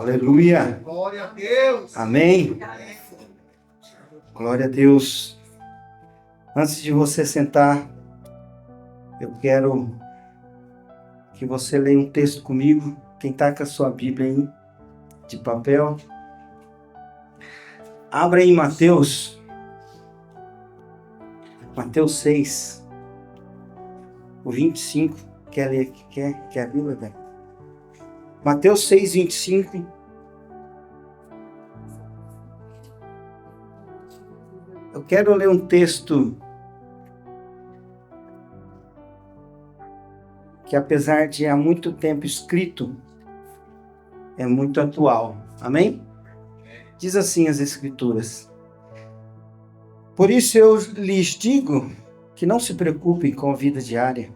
Aleluia. Glória a Deus. Amém. Glória a Deus. Antes de você sentar, eu quero que você leia um texto comigo. Quem está com a sua Bíblia aí, de papel, abra em Mateus 6, o 25. Quer ler? Quer a Bíblia, velho? Mateus 6, 25. Eu quero ler um texto que, apesar de há muito tempo escrito, é muito atual. Amém? Diz assim as Escrituras: por isso eu lhes digo que não se preocupem com a vida diária,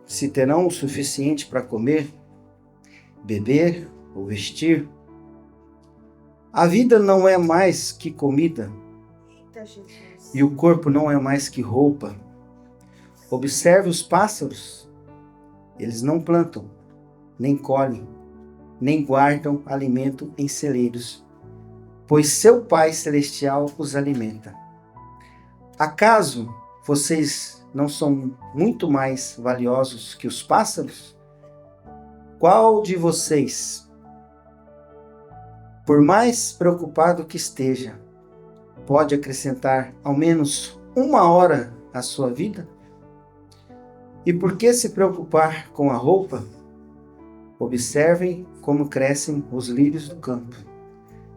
se terão o suficiente para comer, beber ou vestir. A vida não é mais que comida, e o corpo não é mais que roupa. Observe os pássaros. Eles não plantam, nem colhem, nem guardam alimento em celeiros, pois seu Pai Celestial os alimenta. Acaso vocês não são muito mais valiosos que os pássaros? Qual de vocês, por mais preocupado que esteja, pode acrescentar ao menos 1 hora à sua vida? E por que se preocupar com a roupa? Observem como crescem os lírios do campo.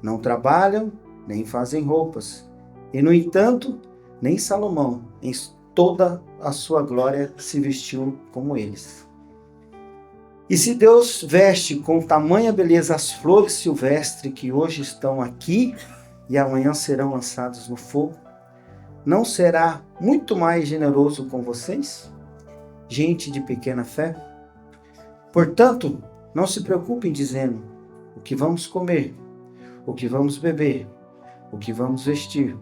Não trabalham, nem fazem roupas. E, no entanto, nem Salomão, em toda a sua glória, se vestiu como eles. E se Deus veste com tamanha beleza as flores silvestres que hoje estão aqui e amanhã serão lançadas no fogo, não será muito mais generoso com vocês, gente de pequena fé? Portanto, não se preocupem dizendo: o que vamos comer, o que vamos beber, o que vamos vestir.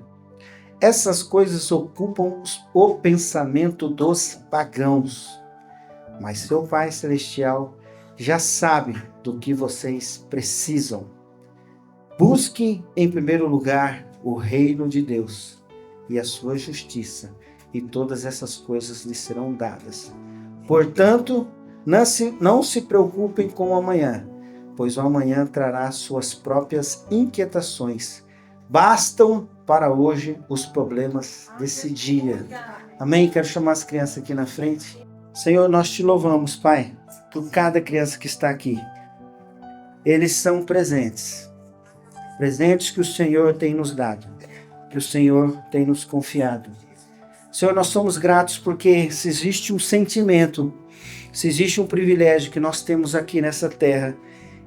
Essas coisas ocupam o pensamento dos pagãos. Mas seu Pai Celestial já sabe do que vocês precisam. Busque em primeiro lugar o reino de Deus e a sua justiça, e todas essas coisas lhe serão dadas. Portanto, não se preocupem com o amanhã, pois o amanhã trará suas próprias inquietações. Bastam para hoje os problemas desse dia. Amém? Quero chamar as crianças aqui na frente. Senhor, nós te louvamos, Pai, por cada criança que está aqui. Eles são presentes. Presentes que o Senhor tem nos dado, que o Senhor tem nos confiado. Senhor, nós somos gratos porque se existe um sentimento, se existe um privilégio que nós temos aqui nessa terra,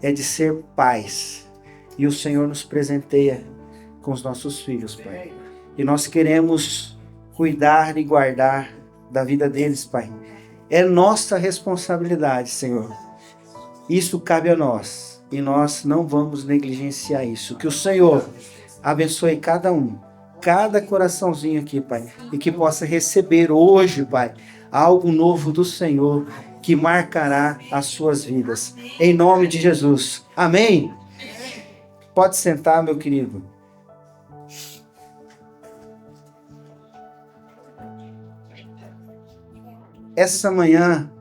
é de ser pais. E o Senhor nos presenteia com os nossos filhos, Pai. E nós queremos cuidar e guardar da vida deles, Pai. É nossa responsabilidade, Senhor. Isso cabe a nós. E nós não vamos negligenciar isso. Que o Senhor abençoe cada um, cada coraçãozinho aqui, Pai. E que possa receber hoje, Pai, algo novo do Senhor que marcará as suas vidas. Em nome de Jesus. Amém? Pode sentar, meu querido. Essa manhã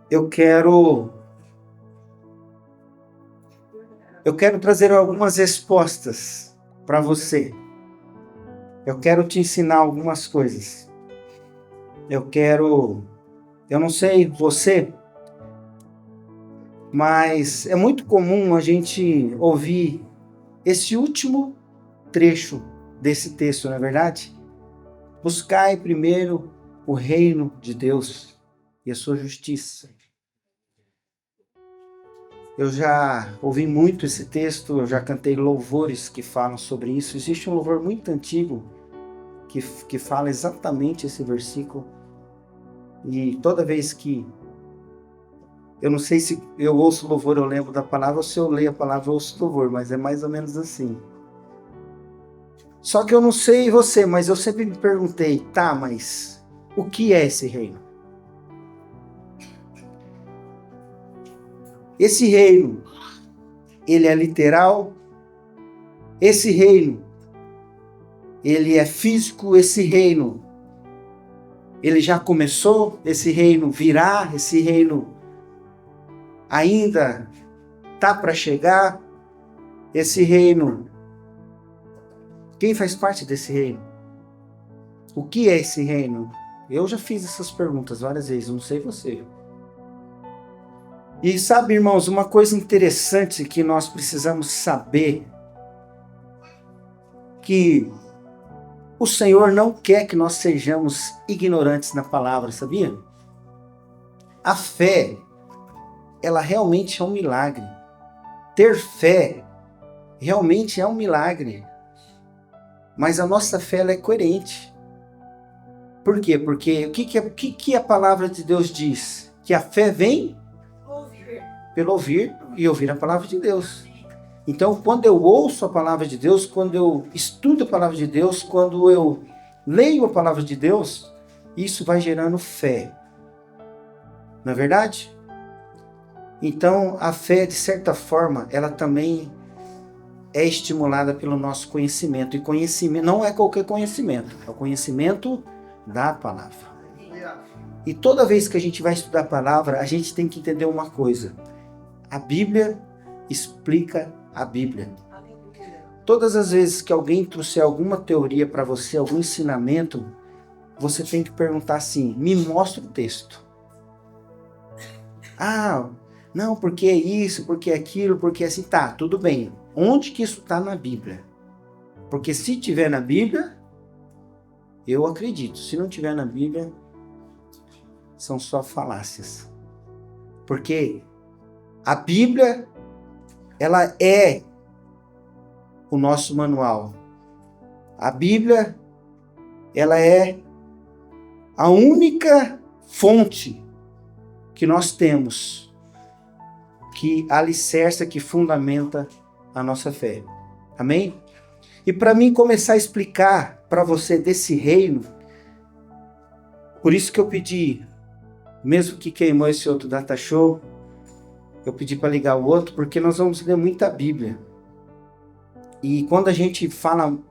eu quero trazer algumas respostas para você. Eu quero te ensinar algumas coisas. Eu não sei você, mas é muito comum a gente ouvir esse último trecho desse texto, não é verdade? Buscai primeiro o reino de Deus e a sua justiça. Eu já ouvi muito esse texto, eu já cantei louvores que falam sobre isso. Existe um louvor muito antigo que fala exatamente esse versículo. E toda vez que eu não sei se eu ouço louvor, eu lembro da palavra, ou se eu leio a palavra, eu ouço louvor, mas é mais ou menos assim. Só que eu não sei você, mas eu sempre me perguntei, tá, mas o que é esse reino? Esse reino, ele é literal. Esse reino, ele é físico. Esse reino, ele já começou. Esse reino virá. Esse reino ainda tá para chegar. Esse reino, quem faz parte desse reino? O que é esse reino? Eu já fiz essas perguntas várias vezes, não sei você. E sabe, irmãos, uma coisa interessante que nós precisamos saber, que o Senhor não quer que nós sejamos ignorantes na palavra, sabia? A fé, ela realmente é um milagre. Ter fé realmente é um milagre. Mas a nossa fé, ela é coerente. Por quê? Porque o que a palavra de Deus diz? Que a fé vem pelo ouvir e ouvir a palavra de Deus. Então, quando eu ouço a palavra de Deus, quando eu estudo a palavra de Deus, quando eu leio a palavra de Deus, isso vai gerando fé. Não é verdade? Então, a fé, de certa forma, ela também é estimulada pelo nosso conhecimento. E conhecimento não é qualquer conhecimento, é o conhecimento da palavra. E toda vez que a gente vai estudar a palavra, a gente tem que entender uma coisa. A Bíblia explica a Bíblia. Todas as vezes que alguém trouxer alguma teoria para você, algum ensinamento, você tem que perguntar assim: me mostra o texto. Ah, não, porque é isso, porque é aquilo, porque é assim. Tá, tudo bem. Onde que isso está na Bíblia? Porque se tiver na Bíblia, eu acredito. Se não tiver na Bíblia, são só falácias. Porque a Bíblia, ela é o nosso manual. A Bíblia, ela é a única fonte que nós temos que alicerça, que fundamenta a nossa fé. Amém? E para mim começar a explicar para você desse reino, por isso que eu pedi, mesmo que queimou esse outro data show, eu pedi para ligar o outro, porque nós vamos ler muita Bíblia. E quando a gente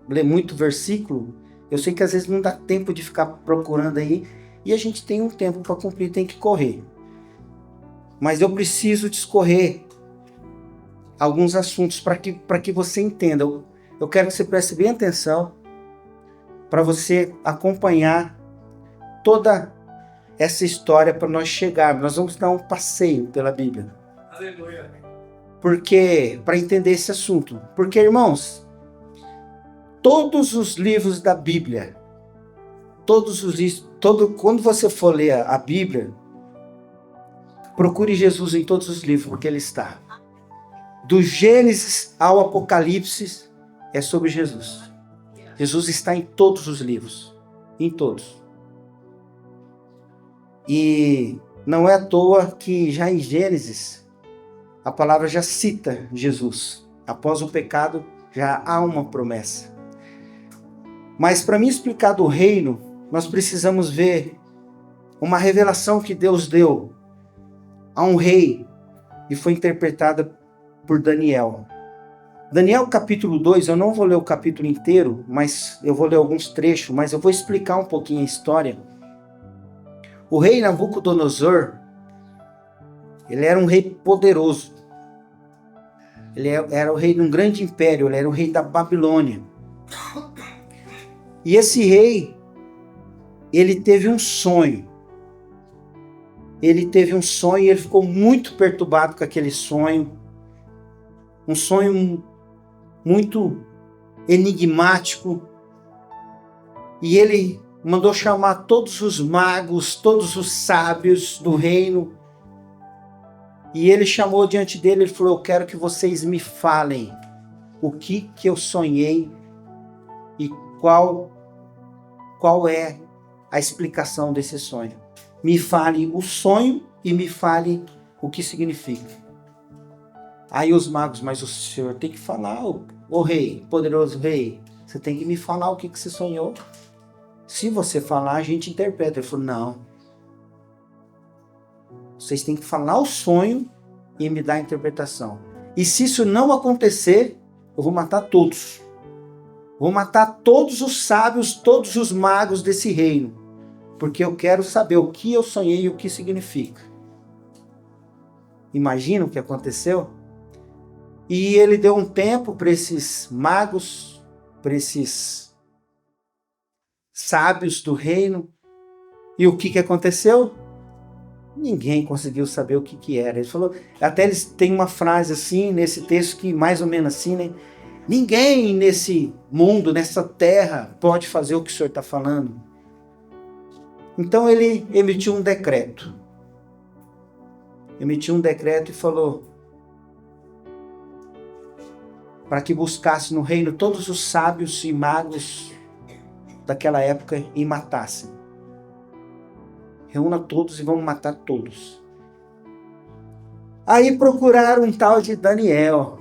lê muito versículo, eu sei que às vezes não dá tempo de ficar procurando aí, e a gente tem um tempo para cumprir, tem que correr. Mas eu preciso discorrer alguns assuntos para que você entenda. Eu quero que você preste bem atenção para você acompanhar toda essa história para nós chegarmos. Nós vamos dar um passeio pela Bíblia. Aleluia. Porque, para entender esse assunto. Porque, irmãos, todos os livros da Bíblia, quando você for ler a Bíblia, procure Jesus em todos os livros, porque ele está. Do Gênesis ao Apocalipse, é sobre Jesus. Jesus está em todos os livros. Em todos. E não é à toa que já em Gênesis, a palavra já cita Jesus. Após o pecado, já há uma promessa. Mas para mim explicar do reino, nós precisamos ver uma revelação que Deus deu a um rei e foi interpretada por Daniel. Daniel capítulo 2, eu não vou ler o capítulo inteiro, mas eu vou ler alguns trechos, mas eu vou explicar um pouquinho a história. O rei Nabucodonosor, ele era um rei poderoso. Ele era o rei de um grande império, ele era o rei da Babilônia. E esse rei, ele teve um sonho. Ele teve um sonho e ele ficou muito perturbado com aquele sonho. Um sonho muito enigmático. E ele mandou chamar todos os magos, todos os sábios do reino. E ele chamou diante dele e falou: eu quero que vocês me falem o que eu sonhei e qual é a explicação desse sonho. Me fale o sonho e me fale o que significa. Aí os magos: mas o senhor tem que falar, o rei, poderoso rei, você tem que me falar o que você sonhou. Se você falar, a gente interpreta. Ele falou: não. Vocês têm que falar o sonho e me dar a interpretação. E se isso não acontecer, eu vou matar todos. Vou matar todos os sábios, todos os magos desse reino. Porque eu quero saber o que eu sonhei e o que significa. Imagina o que aconteceu? E ele deu um tempo para esses magos, para esses sábios do reino. E o que aconteceu? Ninguém conseguiu saber o que era. Ele falou, até eles têm uma frase assim, nesse texto, que mais ou menos assim, né? Ninguém nesse mundo, nessa terra, pode fazer o que o Senhor está falando. Então ele emitiu um decreto. Emitiu um decreto e falou para que buscasse no reino todos os sábios e magos daquela época e matassem. Reúna todos e vamos matar todos. Aí procuraram um tal de Daniel.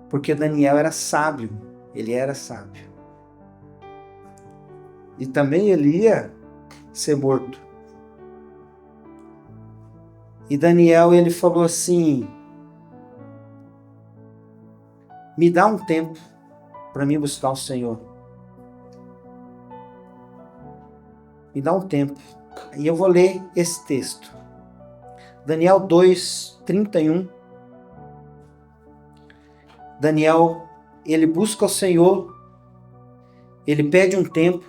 Porque Daniel era sábio. Ele era sábio. E também ele ia ser morto. E Daniel, ele falou assim, me dá um tempo para mim buscar o Senhor. Me dá um tempo. E eu vou ler esse texto. Daniel 2:31. Daniel, ele busca o Senhor. Ele pede um tempo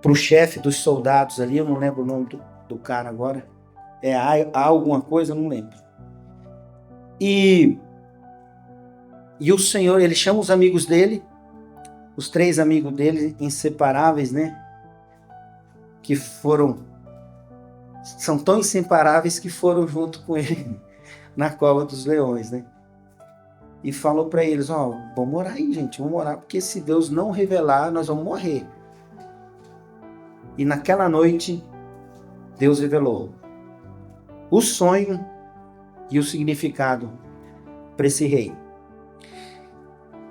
para o chefe dos soldados ali. Eu não lembro o nome do cara agora. Há alguma coisa, eu não lembro. E o Senhor, ele chama os amigos dele. Os 3 amigos dele, inseparáveis, né? Que são tão inseparáveis que foram junto com ele na cova dos leões, né? E falou para eles, vamos orar aí, gente, vamos orar, porque se Deus não revelar, nós vamos morrer. E naquela noite, Deus revelou o sonho e o significado para esse rei.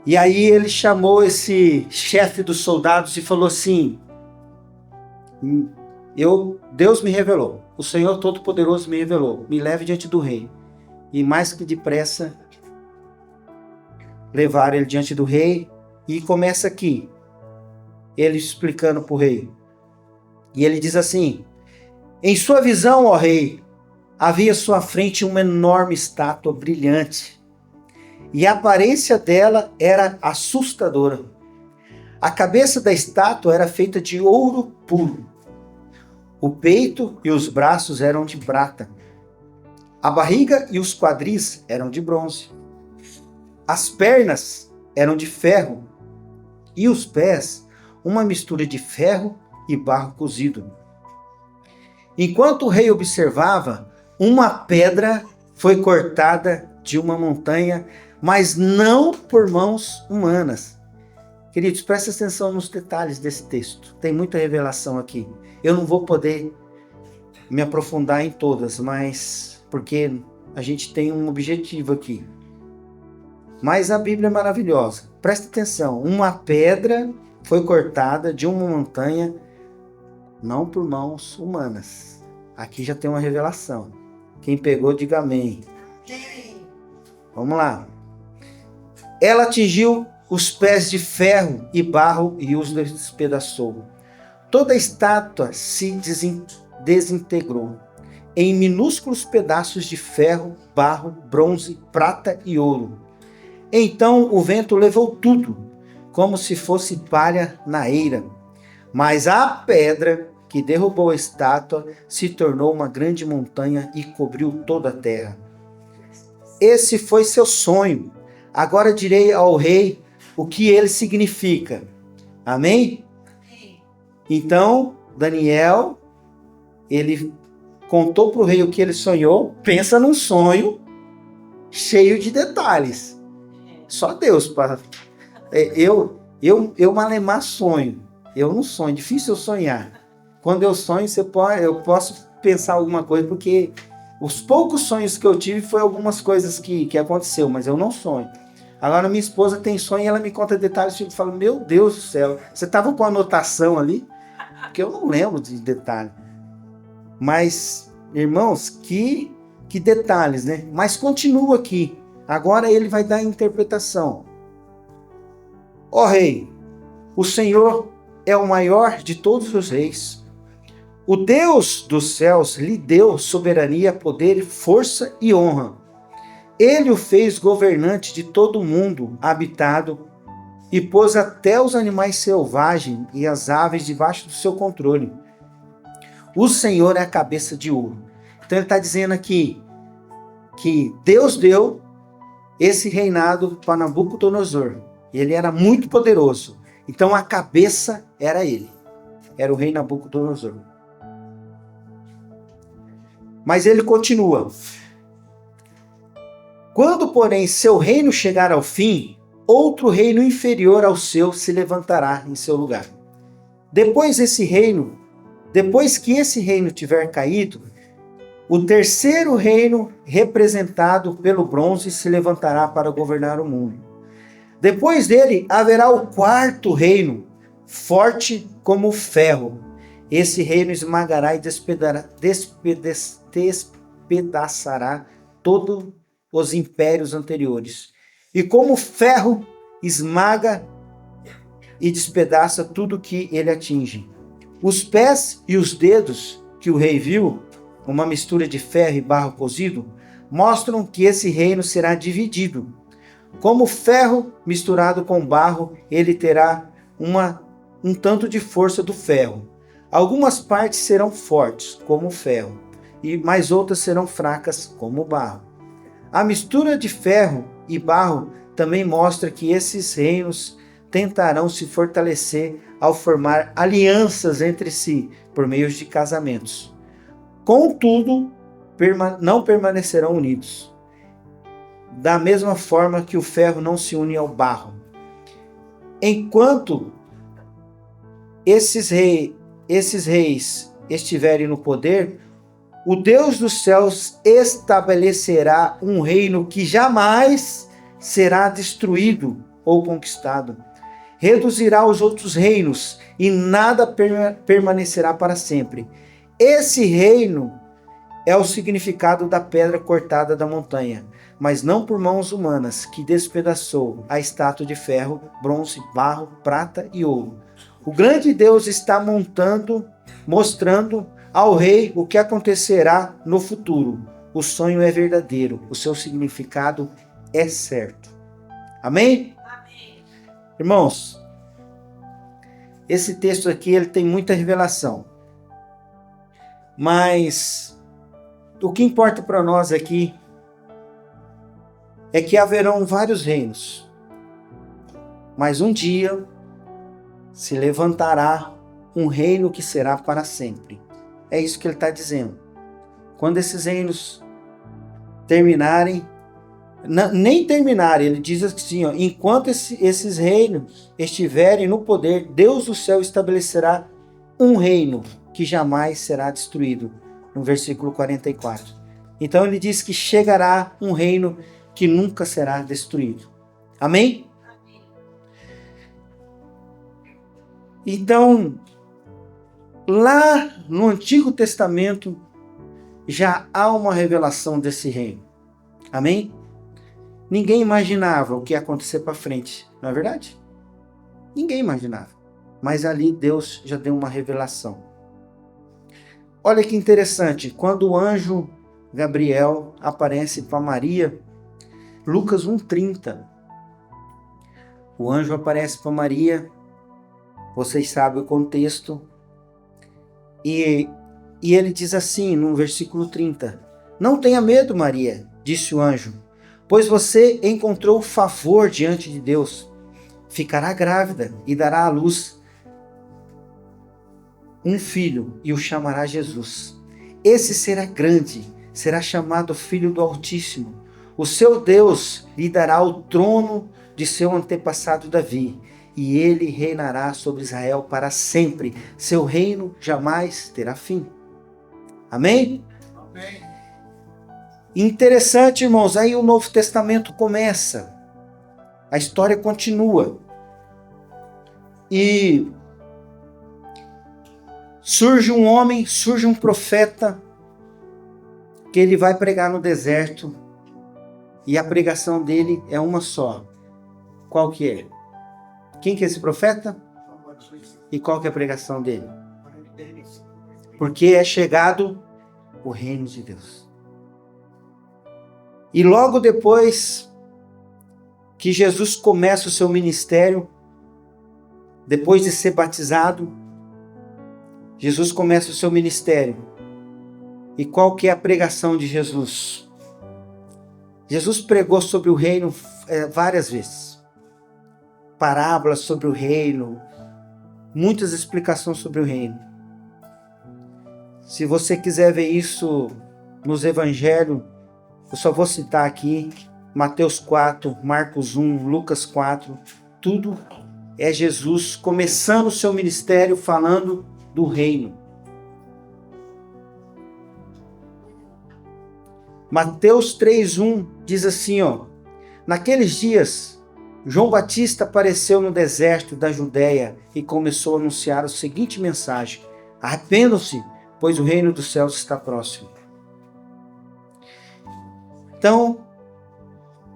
E aí ele chamou esse chefe dos soldados e falou assim, Deus me revelou, o Senhor Todo-Poderoso me revelou, me leve diante do rei. E mais que depressa, levaram ele diante do rei, e começa aqui, ele explicando para o rei. E ele diz assim, em sua visão, ó rei, havia à sua frente uma enorme estátua brilhante, e a aparência dela era assustadora. A cabeça da estátua era feita de ouro puro. O peito e os braços eram de prata. A barriga e os quadris eram de bronze. As pernas eram de ferro. E os pés, uma mistura de ferro e barro cozido. Enquanto o rei observava, uma pedra foi cortada de uma montanha, mas não por mãos humanas. Queridos, presta atenção nos detalhes desse texto. Tem muita revelação aqui. Eu não vou poder me aprofundar em todas, mas porque a gente tem um objetivo aqui. Mas a Bíblia é maravilhosa. Presta atenção. Uma pedra foi cortada de uma montanha, não por mãos humanas. Aqui já tem uma revelação. Quem pegou, diga amém. Vamos lá. Ela atingiu os pés de ferro e barro e os despedaçou. Toda a estátua se desintegrou em minúsculos pedaços de ferro, barro, bronze, prata e ouro. Então o vento levou tudo, como se fosse palha na eira. Mas a pedra que derrubou a estátua se tornou uma grande montanha e cobriu toda a terra. Esse foi seu sonho. Agora direi ao rei o que ele significa. Amém? Então, Daniel, ele contou para o rei o que ele sonhou. Pensa num sonho cheio de detalhes. Só Deus para... Eu malemar sonho. Eu não sonho. Difícil eu sonhar. Quando eu sonho, eu posso pensar alguma coisa, porque os poucos sonhos que eu tive foi algumas coisas que aconteceu, mas eu não sonho. Agora minha esposa tem sonho e ela me conta detalhes e eu falo, meu Deus do céu, você estava com anotação ali? Porque eu não lembro de detalhe. Mas, irmãos, que Que detalhes, né? Mas continua aqui. Agora ele vai dar a interpretação. Ó rei, o Senhor é o maior de todos os reis. O Deus dos céus lhe deu soberania, poder, força e honra. Ele o fez governante de todo o mundo habitado e pôs até os animais selvagens e as aves debaixo do seu controle. O Senhor é a cabeça de ouro. Então ele está dizendo aqui que Deus deu esse reinado para Nabucodonosor. Ele era muito poderoso. Então a cabeça era ele. Era o rei Nabucodonosor. Mas ele continua. Quando, porém, seu reino chegar ao fim, outro reino inferior ao seu se levantará em seu lugar. Depois que esse reino tiver caído, o terceiro reino, representado pelo bronze, se levantará para governar o mundo. Depois dele haverá o quarto reino, forte como o ferro. Esse reino esmagará e despedaçará todos os impérios anteriores. E como o ferro esmaga e despedaça tudo que ele atinge. Os pés e os dedos que o rei viu, uma mistura de ferro e barro cozido, mostram que esse reino será dividido. Como ferro misturado com barro, ele terá um tanto de força do ferro. Algumas partes serão fortes, como o ferro, mas outras serão fracas, como o barro. A mistura de ferro e barro também mostra que esses reinos tentarão se fortalecer ao formar alianças entre si por meio de casamentos. Contudo, não permanecerão unidos. Da mesma forma que o ferro não se une ao barro. Enquanto esses reis estiverem no poder, o Deus dos céus estabelecerá um reino que jamais será destruído ou conquistado. Reduzirá os outros reinos e nada permanecerá para sempre. Esse reino é o significado da pedra cortada da montanha, mas não por mãos humanas, que despedaçou a estátua de ferro, bronze, barro, prata e ouro. O grande Deus está mostrando ao rei o que acontecerá no futuro. O sonho é verdadeiro, o seu significado é certo. Amém? Amém. Irmãos, esse texto aqui ele tem muita revelação. Mas o que importa para nós aqui é que haverão vários reinos. Mas um dia se levantará um reino que será para sempre. É isso que ele está dizendo. Quando esses reinos terminarem, nem terminarem, ele diz assim, ó, enquanto esses reinos estiverem no poder, Deus do céu estabelecerá um reino que jamais será destruído, no versículo 44. Então ele diz que chegará um reino que nunca será destruído. Amém? Amém. Então, lá no Antigo Testamento, já há uma revelação desse reino. Amém? Ninguém imaginava o que ia acontecer para frente, não é verdade? Ninguém imaginava. Mas ali Deus já deu uma revelação. Olha que interessante, quando o anjo Gabriel aparece para Maria, Lucas 1,30. O anjo aparece para Maria, vocês sabem o contexto, e ele diz assim no versículo 30, não tenha medo, Maria, disse o anjo, pois você encontrou favor diante de Deus, ficará grávida e dará à luz um filho e o chamará Jesus. Esse será grande, será chamado Filho do Altíssimo. O seu Deus lhe dará o trono de seu antepassado Davi, e ele reinará sobre Israel para sempre. Seu reino jamais terá fim. Amém? Amém. Interessante, irmãos, aí o Novo Testamento começa. A história continua. E surge um homem, surge um profeta, que ele vai pregar no deserto e a pregação dele é uma só. Qual que é? Quem que é esse profeta? E qual que é a pregação dele? Porque é chegado o reino de Deus. E logo depois que Jesus começa o seu ministério, depois de ser batizado, Jesus começa o seu ministério. E qual que é a pregação de Jesus? Jesus pregou sobre o reino várias vezes. Parábolas sobre o reino, muitas explicações sobre o reino. Se você quiser ver isso nos evangelhos, eu só vou citar aqui Mateus 4, Marcos 1, Lucas 4, tudo é Jesus começando o seu ministério falando do reino. Mateus 3:1 diz assim, naqueles dias, João Batista apareceu no deserto da Judéia e começou a anunciar a seguinte mensagem: arrependam-se, pois o reino dos céus está próximo. Então,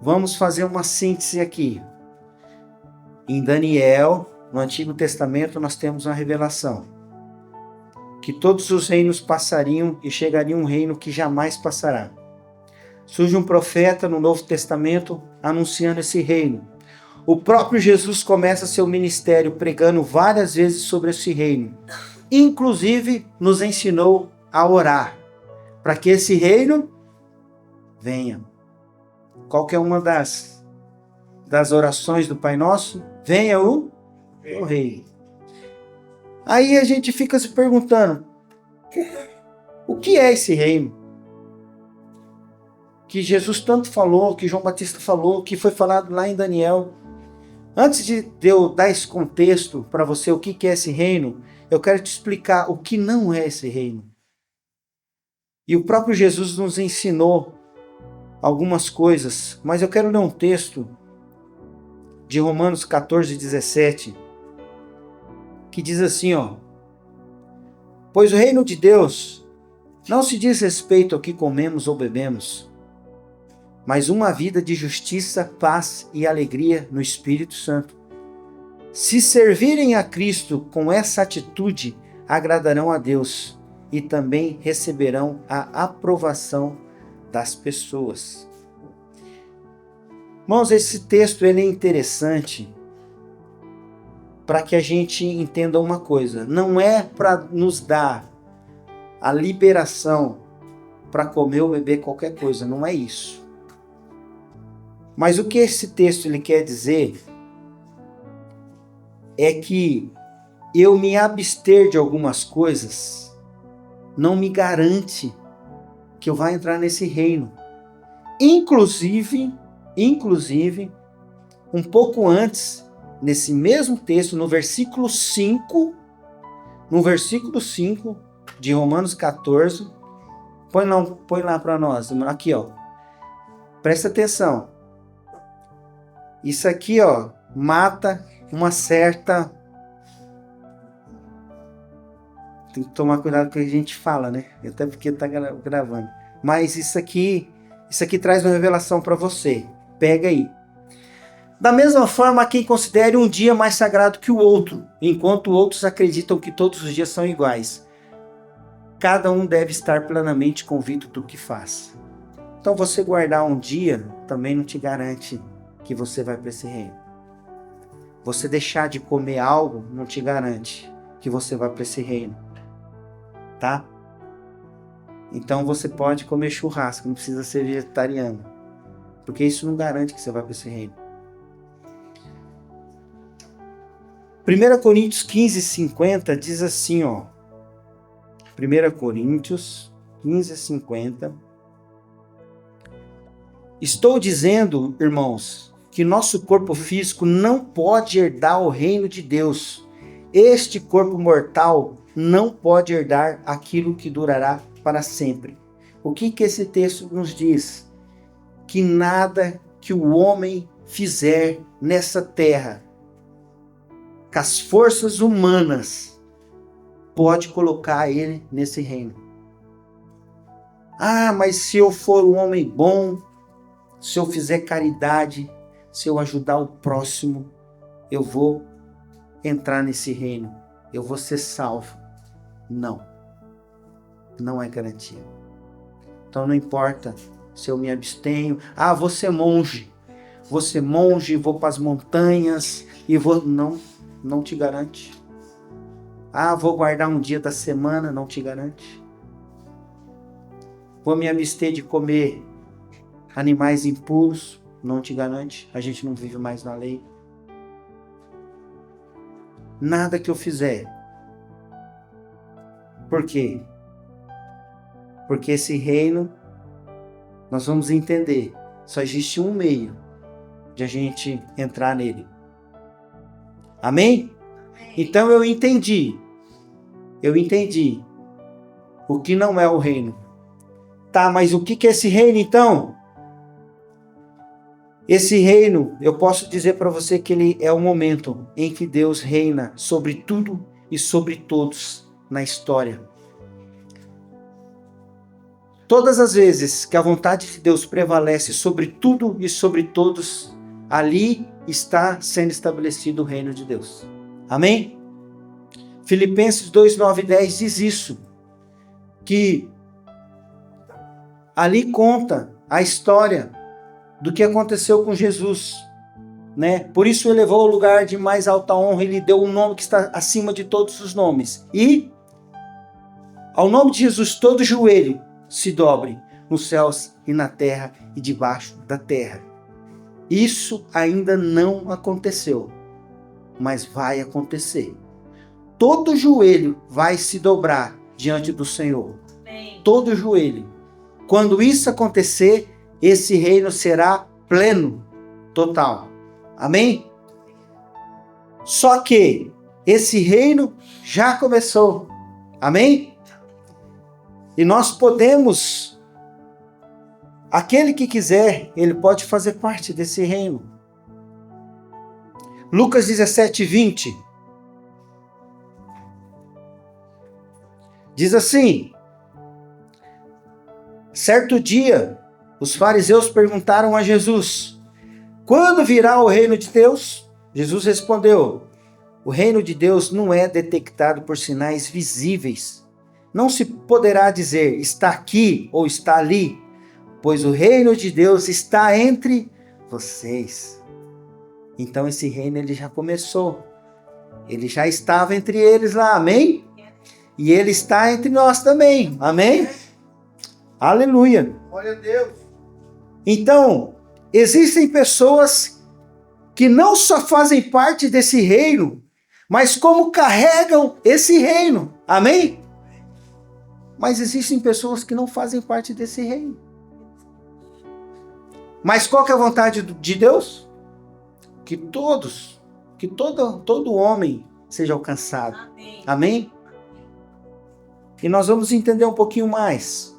vamos fazer uma síntese aqui. Em Daniel, no Antigo Testamento, nós temos uma revelação que todos os reinos passariam e chegaria um reino que jamais passará. Surge um profeta no Novo Testamento anunciando esse reino. O próprio Jesus começa seu ministério pregando várias vezes sobre esse reino. Inclusive, nos ensinou a orar para que esse reino venha. Qual que é uma das orações do Pai Nosso? Venha o Rei. Aí a gente fica se perguntando, o que é esse reino? Que Jesus tanto falou, que João Batista falou, que foi falado lá em Daniel. Antes de eu dar esse contexto para você, o que é esse reino, eu quero te explicar o que não é esse reino. E o próprio Jesus nos ensinou algumas coisas, mas eu quero ler um texto de Romanos 14:17, que diz assim, pois o reino de Deus não se diz respeito ao que comemos ou bebemos, mas uma vida de justiça, paz e alegria no Espírito Santo. Se servirem a Cristo com essa atitude, agradarão a Deus e também receberão a aprovação das pessoas. Irmãos, esse texto ele é interessante para que a gente entenda uma coisa. Não é para nos dar a liberação para comer ou beber qualquer coisa, não é isso. Mas o que esse texto ele quer dizer é que eu me abster de algumas coisas não me garante que eu vá entrar nesse reino. Inclusive, um pouco antes, nesse mesmo texto, no versículo 5 de Romanos 14, põe lá para nós, aqui presta atenção. Isso aqui mata uma certa... Tem que tomar cuidado com o que a gente fala, né? Até porque está gravando. Mas isso aqui traz uma revelação para você. Pega aí. Da mesma forma, há quem considere um dia mais sagrado que o outro, enquanto outros acreditam que todos os dias são iguais. Cada um deve estar plenamente convicto do que faz. Então, você guardar um dia também não te garante que você vai para esse reino. Você deixar de comer algo não te garante que você vai para esse reino. Tá? Então você pode comer churrasco, não precisa ser vegetariano. Porque isso não garante que você vai para esse reino. 1 Coríntios 15:50 diz assim, 1 Coríntios 15:50. Estou dizendo, irmãos, que nosso corpo físico não pode herdar o reino de Deus. Este corpo mortal não pode herdar aquilo que durará para sempre. O que esse texto nos diz? Que nada que o homem fizer nessa terra, com as forças humanas, pode colocar ele nesse reino. Ah, mas se eu for um homem bom, se eu fizer caridade, se eu ajudar o próximo, eu vou entrar nesse reino, eu vou ser salvo. Não, não é garantia. Então não importa se eu me abstenho. Ah, vou ser monge, vou para as montanhas e vou... Não te garante. Ah, vou guardar um dia da semana, não te garante. Vou me abster de comer animais impuros, não te garante. A gente não vive mais na lei. Nada que eu fizer. Por quê? Porque esse reino, nós vamos entender, só existe um meio de a gente entrar nele. Amém? Então eu entendi o que não é o reino. Tá, mas o que é esse reino então? Esse reino, eu posso dizer para você que ele é o momento em que Deus reina sobre tudo e sobre todos na história. Todas as vezes que a vontade de Deus prevalece sobre tudo e sobre todos, ali está sendo estabelecido o reino de Deus. Amém? Filipenses 2, 9 e 10 diz isso, que ali conta a história do que aconteceu com Jesus, né? Por isso ele elevou ao lugar de mais alta honra, ele deu um nome que está acima de todos os nomes. E ao nome de Jesus todo joelho se dobre nos céus e na terra e debaixo da terra. Isso ainda não aconteceu, mas vai acontecer. Todo joelho vai se dobrar diante do Senhor. Todo joelho. Quando isso acontecer, esse reino será pleno, total. Amém? Só que esse reino já começou. Amém? E nós podemos, aquele que quiser, ele pode fazer parte desse reino. Lucas 17, 20. Diz assim: certo dia, os fariseus perguntaram a Jesus: quando virá o reino de Deus? Jesus respondeu: o reino de Deus não é detectado por sinais visíveis. Não se poderá dizer, está aqui ou está ali, pois o reino de Deus está entre vocês. Então esse reino ele já começou. Ele já estava entre eles lá, amém? E ele está entre nós também, amém? Aleluia. Glória a Deus. Então, existem pessoas que não só fazem parte desse reino, mas como carregam esse reino, amém? Mas existem pessoas que não fazem parte desse reino. Mas qual que é a vontade de Deus? Que todo homem seja alcançado. Amém? Amém? E nós vamos entender um pouquinho mais.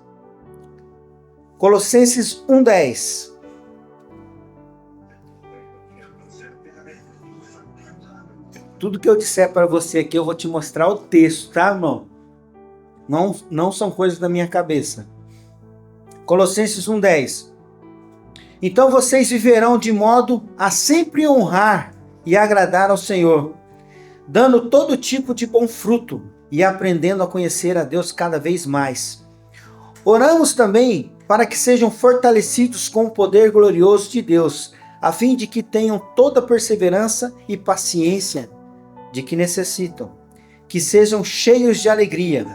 Colossenses 1:10. Tudo que eu disser para você aqui, eu vou te mostrar o texto, tá, irmão? Não são coisas da minha cabeça. Colossenses 1:10. Então vocês viverão de modo a sempre honrar e agradar ao Senhor, dando todo tipo de bom fruto e aprendendo a conhecer a Deus cada vez mais. Oramos também para que sejam fortalecidos com o poder glorioso de Deus, a fim de que tenham toda a perseverança e paciência de que necessitam, que sejam cheios de alegria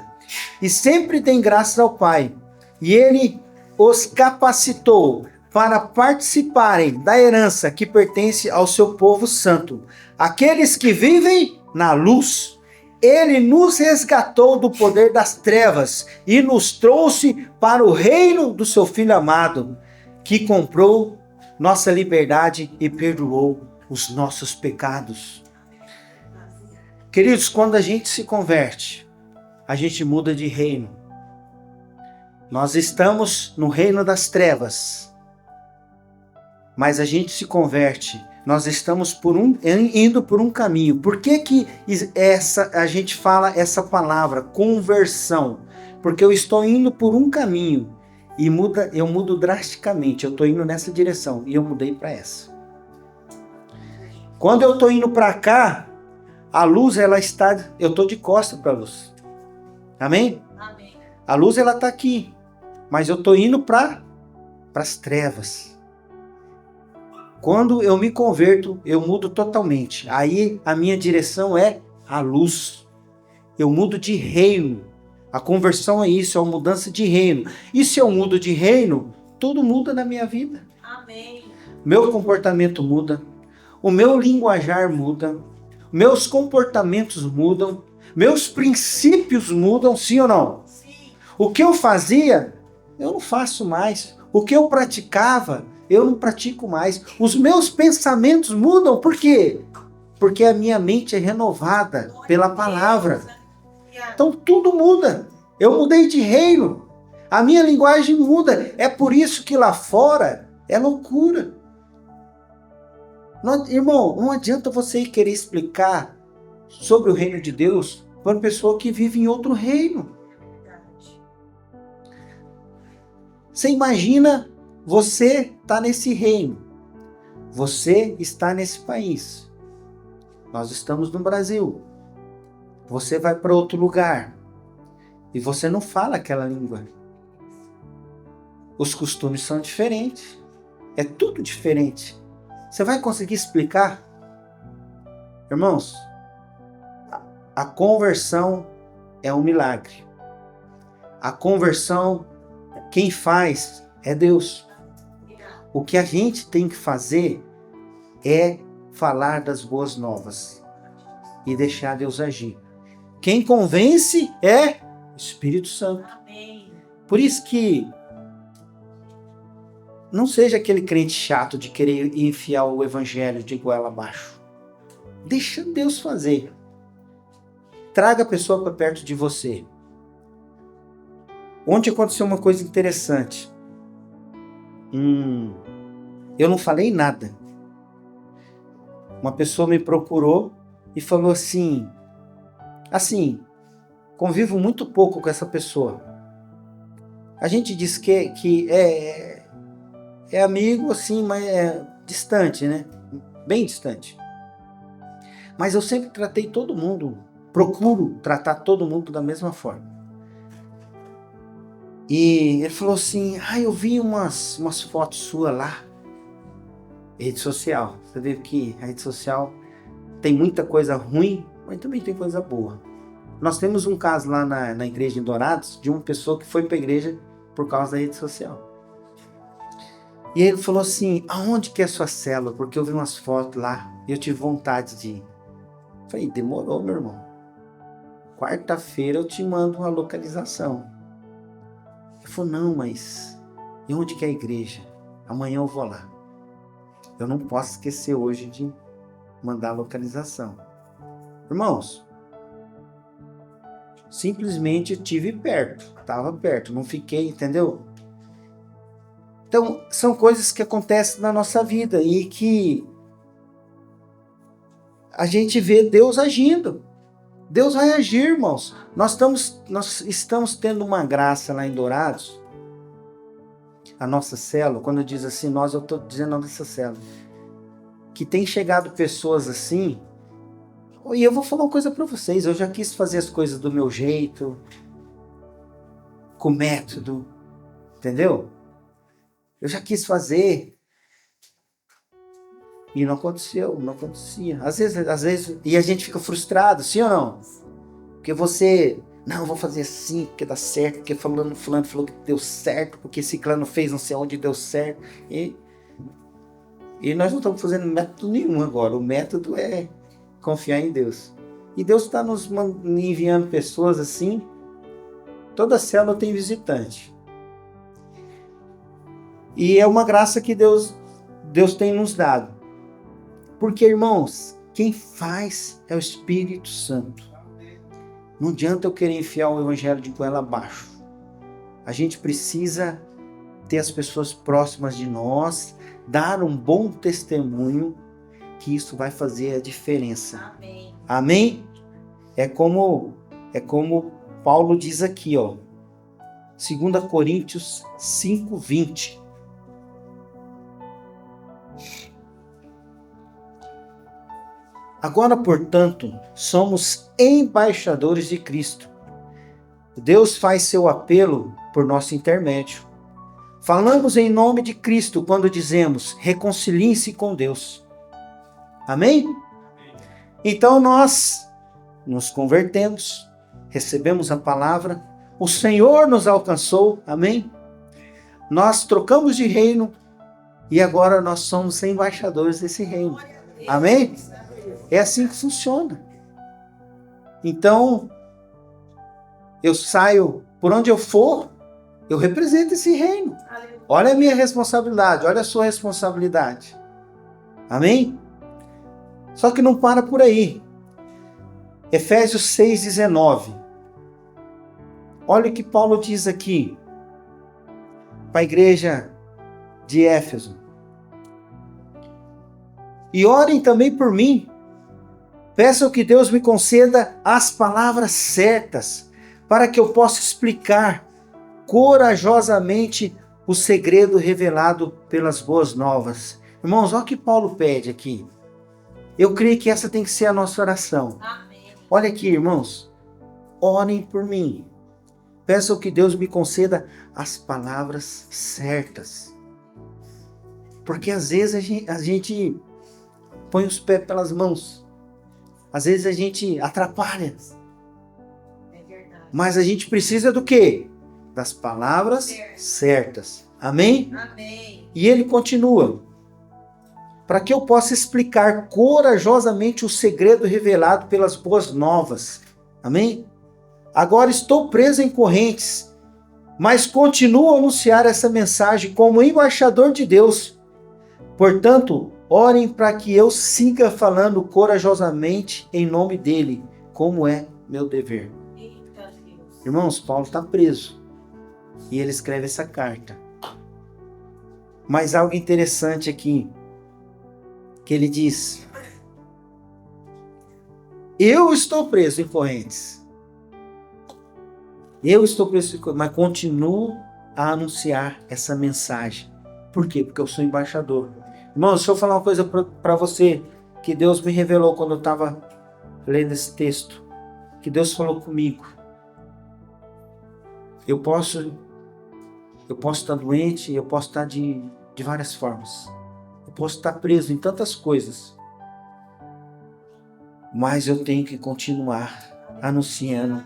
e sempre deem graças ao Pai. E Ele os capacitou para participarem da herança que pertence ao seu povo santo, aqueles que vivem na luz. Ele nos resgatou do poder das trevas e nos trouxe para o reino do seu Filho amado, que comprou nossa liberdade e perdoou os nossos pecados. Queridos, quando a gente se converte, a gente muda de reino. Nós estamos no reino das trevas, mas a gente se converte. Nós estamos indo por um caminho. Por que a gente fala essa palavra, conversão? Porque eu estou indo por um caminho. E eu mudo drasticamente. Eu estou indo nessa direção e eu mudei para essa. Quando eu estou indo para cá, a luz, ela está... Eu estou de costas para a luz. Amém? Amém. A luz, ela está aqui. Mas eu estou indo para as trevas. Quando eu me converto, eu mudo totalmente. Aí a minha direção é a luz. Eu mudo de reino. A conversão é isso, é uma mudança de reino. E se eu mudo de reino, tudo muda na minha vida. Amém. Meu comportamento muda. O meu linguajar muda. Meus comportamentos mudam. Meus princípios mudam, sim ou não? Sim. O que eu fazia, eu não faço mais. O que eu praticava, eu não pratico mais. Os meus pensamentos mudam. Por quê? Porque a minha mente é renovada pela palavra. Então tudo muda. Eu mudei de reino. A minha linguagem muda. É por isso que lá fora é loucura. Não, irmão, não adianta você querer explicar sobre o reino de Deus para uma pessoa que vive em outro reino. Você imagina você está nesse reino. Você está nesse país. Nós estamos no Brasil. Você vai para outro lugar e você não fala aquela língua. Os costumes são diferentes. É tudo diferente. Você vai conseguir explicar? Irmãos, a conversão é um milagre. A conversão, quem faz é Deus. O que a gente tem que fazer é falar das boas novas e deixar Deus agir. Quem convence é o Espírito Santo. Amém. Por isso que não seja aquele crente chato de querer enfiar o evangelho de goela abaixo. Deixa Deus fazer. Traga a pessoa para perto de você. Ontem aconteceu uma coisa interessante. Eu não falei nada. Uma pessoa me procurou e falou assim, convivo muito pouco com essa pessoa. A gente diz que é amigo assim, mas é distante, né? Bem distante. Mas eu sempre tratei todo mundo, procuro tratar todo mundo da mesma forma. E ele falou assim, eu vi umas fotos suas lá. Rede social. Você vê que a rede social tem muita coisa ruim, mas também tem coisa boa. Nós temos um caso lá na igreja em Dourados, de uma pessoa que foi para a igreja por causa da rede social. E ele falou assim, aonde que é a sua célula? Porque eu vi umas fotos lá e eu tive vontade de ir. Falei, demorou, meu irmão. Quarta-feira eu te mando a localização. Ele falou, não, mas e onde que é a igreja? Amanhã eu vou lá. Eu não posso esquecer hoje de mandar a localização. Irmãos, simplesmente eu estive perto, estava perto, não fiquei, entendeu? Então, são coisas que acontecem na nossa vida e que a gente vê Deus agindo. Deus vai agir, irmãos. Nós estamos tendo uma graça lá em Dourados. A nossa célula, quando eu diz assim, eu estou dizendo a nossa célula, que tem chegado pessoas assim, e eu vou falar uma coisa para vocês, eu já quis fazer as coisas do meu jeito, com método, entendeu? Eu já quis fazer, e não aconteceu, não acontecia. Às vezes, e a gente fica frustrado, sim ou não? Porque você... Não, vou fazer assim, porque dá certo, porque fulano falou que deu certo, porque ciclano fez não sei onde deu certo. E nós não estamos fazendo método nenhum agora. O método é confiar em Deus. E Deus está nos enviando pessoas assim. Toda célula tem visitante. E é uma graça que Deus tem nos dado. Porque, irmãos, quem faz é o Espírito Santo. Não adianta eu querer enfiar o evangelho de goela abaixo. A gente precisa ter as pessoas próximas de nós, dar um bom testemunho, que isso vai fazer a diferença. Amém. Amém? É como Paulo diz aqui, ó. 2 Coríntios 5:20. Agora, portanto, somos embaixadores de Cristo. Deus faz seu apelo por nosso intermédio. Falamos em nome de Cristo quando dizemos: reconciliem-se com Deus. Amém? Então nós nos convertemos, recebemos a palavra, o Senhor nos alcançou, amém? Nós trocamos de reino e agora nós somos embaixadores desse reino. Amém? É assim que funciona. Então, eu saio, por onde eu for, eu represento esse reino. Olha a minha responsabilidade, olha a sua responsabilidade. Amém? Só que não para por aí. Efésios 6:19. Olha o que Paulo diz aqui para a igreja de Éfeso. E orem também por mim. Peçam que Deus me conceda as palavras certas para que eu possa explicar corajosamente o segredo revelado pelas boas novas. Irmãos, olha o que Paulo pede aqui. Eu creio que essa tem que ser a nossa oração. Amém. Olha aqui, irmãos. Orem por mim. Peçam que Deus me conceda as palavras certas. Porque às vezes a gente põe os pés pelas mãos. Às vezes a gente atrapalha. É verdade. Mas a gente precisa do quê? Das palavras certas. Amém? Amém. E ele continua. Para que eu possa explicar corajosamente o segredo revelado pelas boas novas. Amém? Agora estou preso em correntes, mas continuo a anunciar essa mensagem como embaixador de Deus. Portanto, orem para que eu siga falando corajosamente em nome dele, como é meu dever. Irmãos, Paulo está preso e ele escreve essa carta. Mas algo interessante aqui, que ele diz: eu estou preso em correntes. Eu estou preso em correntes, mas continuo a anunciar essa mensagem. Por quê? Porque eu sou embaixador. Irmão, deixa eu falar uma coisa para você que Deus me revelou quando eu estava lendo esse texto. Que Deus falou comigo. Eu posso estar doente, eu posso estar de várias formas. Eu posso estar preso em tantas coisas. Mas eu tenho que continuar anunciando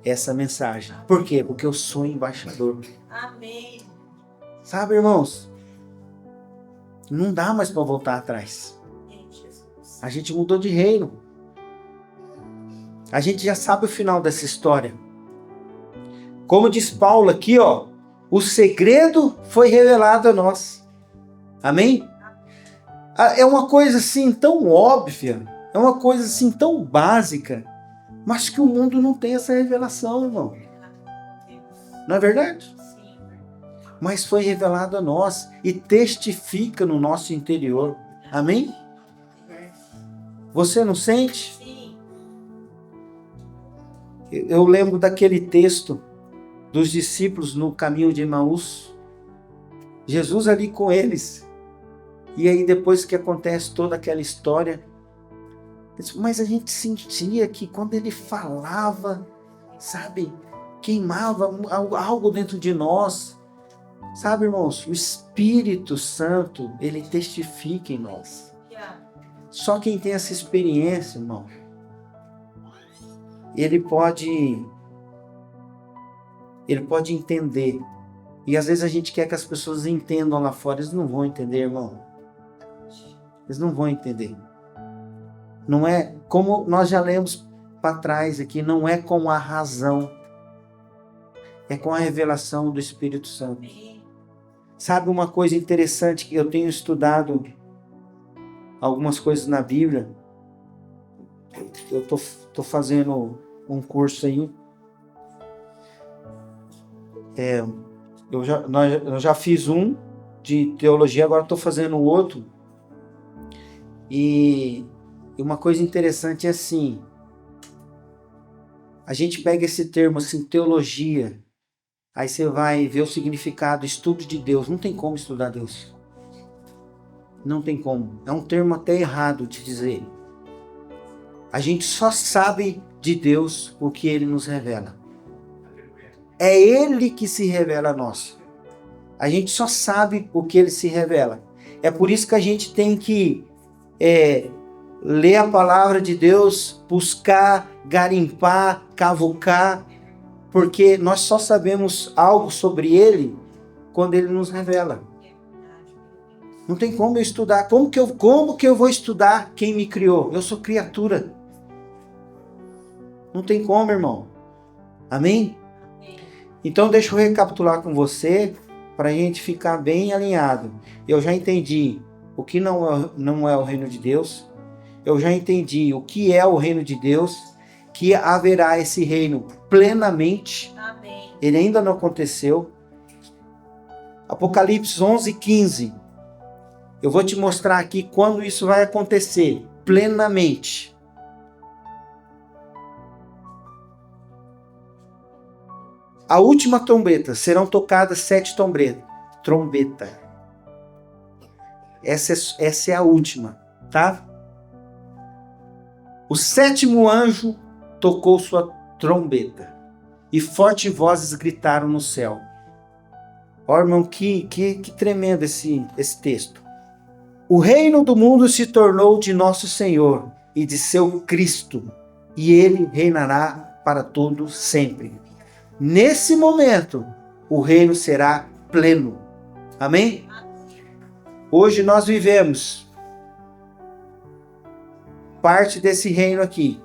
essa mensagem. Por quê? Porque eu sou embaixador. Amém. Sabe, irmãos? Não dá mais para voltar atrás. A gente mudou de reino. A gente já sabe o final dessa história. Como diz Paulo aqui, ó, o segredo foi revelado a nós. Amém? É uma coisa assim tão óbvia, é uma coisa assim tão básica, mas que o mundo não tem essa revelação, irmão. Não é verdade? Mas foi revelado a nós e testifica no nosso interior. Amém? Você não sente? Sim. Eu lembro daquele texto dos discípulos no caminho de Emaús. Jesus ali com eles. E aí depois que acontece toda aquela história, mas a gente sentia que quando ele falava, sabe, queimava algo dentro de nós. Sabe, irmãos, o Espírito Santo, ele testifica em nós. Só quem tem essa experiência, irmão, ele pode entender. E às vezes a gente quer que as pessoas entendam lá fora, eles não vão entender, irmão. Eles não vão entender. Não é, como nós já lemos para trás aqui, não é com a razão. É com a revelação do Espírito Santo. Sabe uma coisa interessante que eu tenho estudado algumas coisas na Bíblia? Eu tô fazendo um curso aí. Eu já fiz um de teologia, agora estou fazendo outro. E uma coisa interessante é assim, a gente pega esse termo assim, teologia, Aí você vai ver o significado, estudo de Deus. Não tem como estudar Deus. Não tem como. É um termo até errado de dizer. A gente só sabe de Deus o que Ele nos revela. É Ele que se revela a nós. A gente só sabe o que Ele se revela. É por isso que a gente tem que ler a palavra de Deus, buscar, garimpar, cavucar, porque nós só sabemos algo sobre Ele quando Ele nos revela. Não tem como eu estudar. Como que eu vou estudar quem me criou? Eu sou criatura. Não tem como, irmão. Amém? Então deixa eu recapitular com você para a gente ficar bem alinhado. Eu já entendi o que não é o reino de Deus. Eu já entendi o que é o reino de Deus, que haverá esse reino plenamente. Amém. Ele ainda não aconteceu. Apocalipse 11:15. Eu vou te mostrar aqui quando isso vai acontecer plenamente. A última trombeta, serão tocadas 7 trombetas. Essa é a última, tá? O 7º anjo tocou sua trombeta e fortes vozes gritaram no céu. Ó, irmão, que tremendo esse texto. O reino do mundo se tornou de nosso Senhor e de seu Cristo, e ele reinará para todo sempre. Nesse momento, o reino será pleno. Amém? Hoje nós vivemos parte desse reino aqui.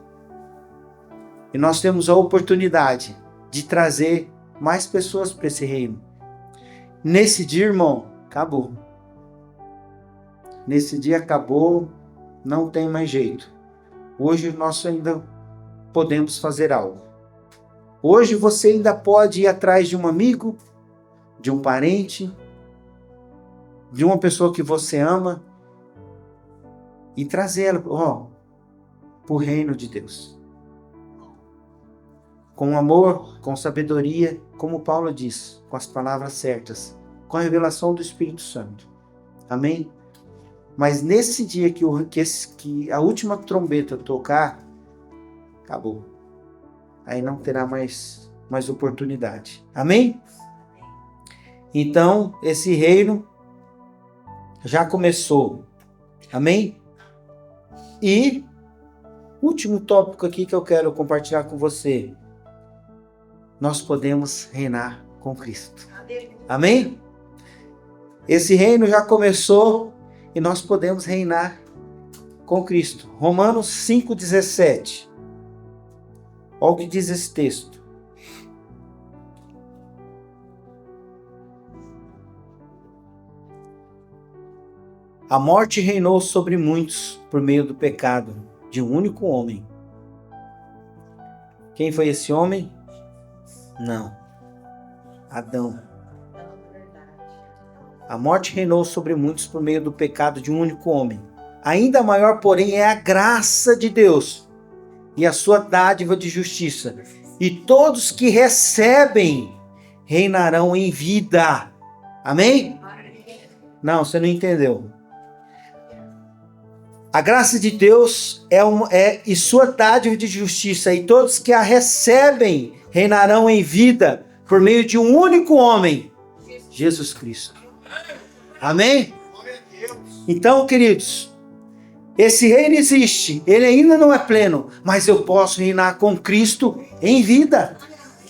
E nós temos a oportunidade de trazer mais pessoas para esse reino. Nesse dia, irmão, acabou. Nesse dia acabou, não tem mais jeito. Hoje nós ainda podemos fazer algo. Hoje você ainda pode ir atrás de um amigo, de um parente, de uma pessoa que você ama e trazê-la, para o reino de Deus. Com amor, com sabedoria, como Paulo diz, com as palavras certas, com a revelação do Espírito Santo. Amém? Mas nesse dia que a última trombeta tocar, acabou. Aí não terá mais oportunidade. Amém? Então, esse reino já começou. Amém? E último tópico aqui que eu quero compartilhar com você. Nós podemos reinar com Cristo. Amém? Esse reino já começou e nós podemos reinar com Cristo. Romanos 5,17. Olha o que diz esse texto. A morte reinou sobre muitos por meio do pecado de um único homem. Quem foi esse homem? Não. Adão. A morte reinou sobre muitos por meio do pecado de um único homem. Ainda maior, porém, é a graça de Deus e a sua dádiva de justiça. E todos que recebem reinarão em vida. Amém? Não, você não entendeu. A graça de Deus e sua dádiva de justiça, e todos que a recebem reinarão em vida por meio de um único homem, Jesus Cristo. Amém? Então, queridos, esse reino existe, ele ainda não é pleno, mas eu posso reinar com Cristo em vida.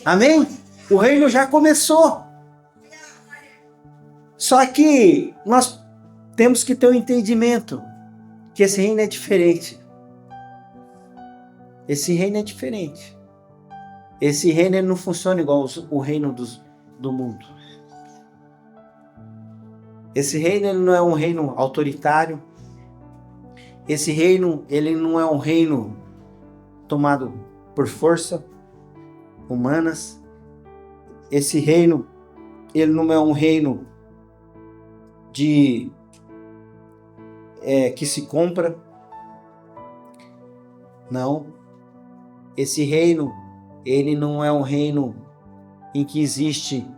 Amém? O reino já começou. Só que nós temos que ter um entendimento que esse reino é diferente. Esse reino é diferente. Esse reino ele não funciona igual o reino do mundo. Esse reino ele não é um reino autoritário. Esse reino ele não é um reino tomado por força humanas. Esse reino ele não é um reino que se compra. Não. Esse reino ele não é um reino em que existe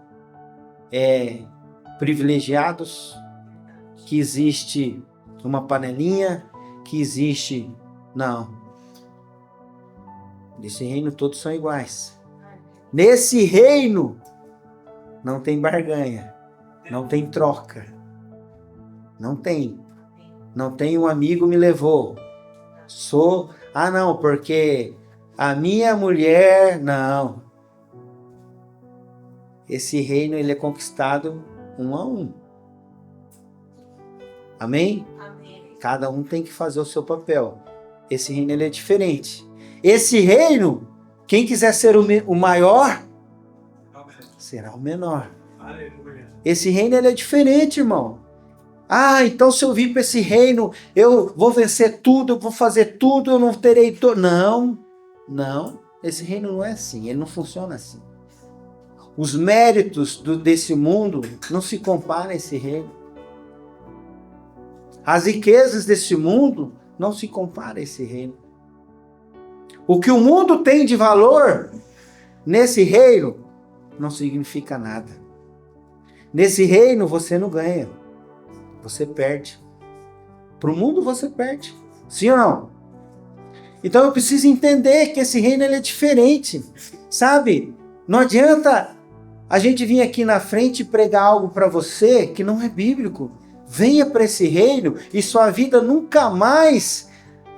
privilegiados, que existe uma panelinha, que existe... Não. Nesse reino todos são iguais. Nesse reino não tem barganha, não tem troca. Não tem. Não tem um amigo me levou. Não, porque a minha mulher... Não. Esse reino ele é conquistado um a um. Amém? Amém. Cada um tem que fazer o seu papel. Esse reino ele é diferente. Esse reino, quem quiser ser o maior, será o menor. Esse reino ele é diferente, irmão. Então se eu vir para esse reino, eu vou vencer tudo, eu vou fazer tudo, eu não terei... Não. Esse reino não é assim, ele não funciona assim. Os méritos desse mundo não se comparam a esse reino. As riquezas desse mundo não se comparam a esse reino. O que o mundo tem de valor nesse reino não significa nada. Nesse reino você não ganha, você perde. Para o mundo você perde. Sim ou não? Então eu preciso entender que esse reino ele é diferente. Sabe? Não adianta a gente vir aqui na frente e pregar algo para você que não é bíblico. Venha para esse reino e sua vida nunca mais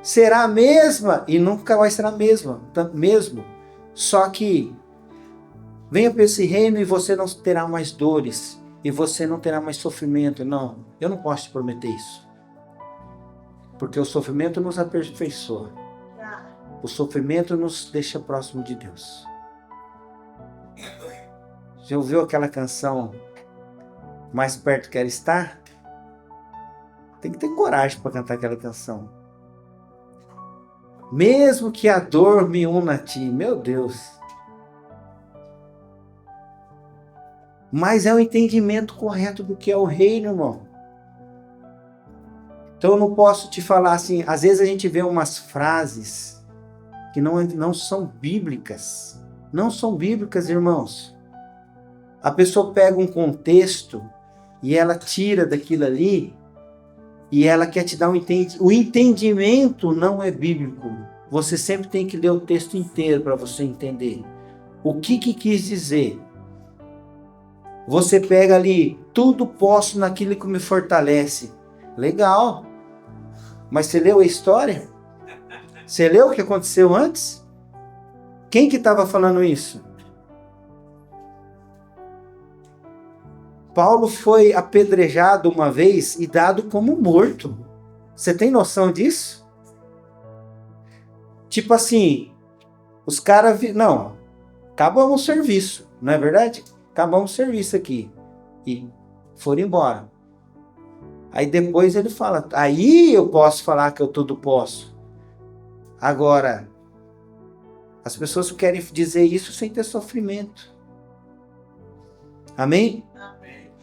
será a mesma. E nunca vai ser a mesma mesmo. Só que venha para esse reino e você não terá mais dores. E você não terá mais sofrimento. Não, eu não posso te prometer isso. Porque o sofrimento nos aperfeiçoa. O sofrimento nos deixa próximo de Deus. Já ouviu aquela canção Mais Perto Quero Estar? Tem que ter coragem para cantar aquela canção. Mesmo que a dor me una a ti, meu Deus. Mas é o entendimento correto do que é o reino, irmão. Então eu não posso te falar assim, às vezes a gente vê umas frases que não são bíblicas. Não são bíblicas, irmãos. A pessoa pega um contexto e ela tira daquilo ali e ela quer te dar um entendimento. O entendimento não é bíblico. Você sempre tem que ler o texto inteiro para você entender. O que quis dizer? Você pega ali, tudo posso naquilo que me fortalece. Legal. Mas você leu a história? Você leu o que aconteceu antes? Quem que estava falando isso? Paulo foi apedrejado uma vez e dado como morto. Você tem noção disso? Tipo assim, os caras... Não, acabamos o serviço, não é verdade? Acabamos o serviço aqui. E foram embora. Aí depois ele fala, aí eu posso falar que eu tudo posso. Agora, as pessoas querem dizer isso sem ter sofrimento. Amém?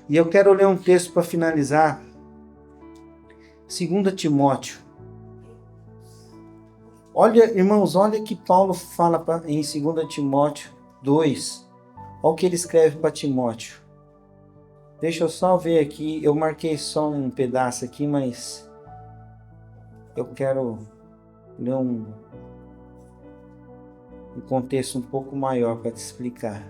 E eu quero ler um texto para finalizar. 2 Timóteo. Olha, irmãos, olha que Paulo fala em 2 Timóteo 2. Olha o que ele escreve para Timóteo. Deixa eu só ver aqui. Eu marquei só um pedaço aqui, mas eu quero ler um contexto um pouco maior para te explicar.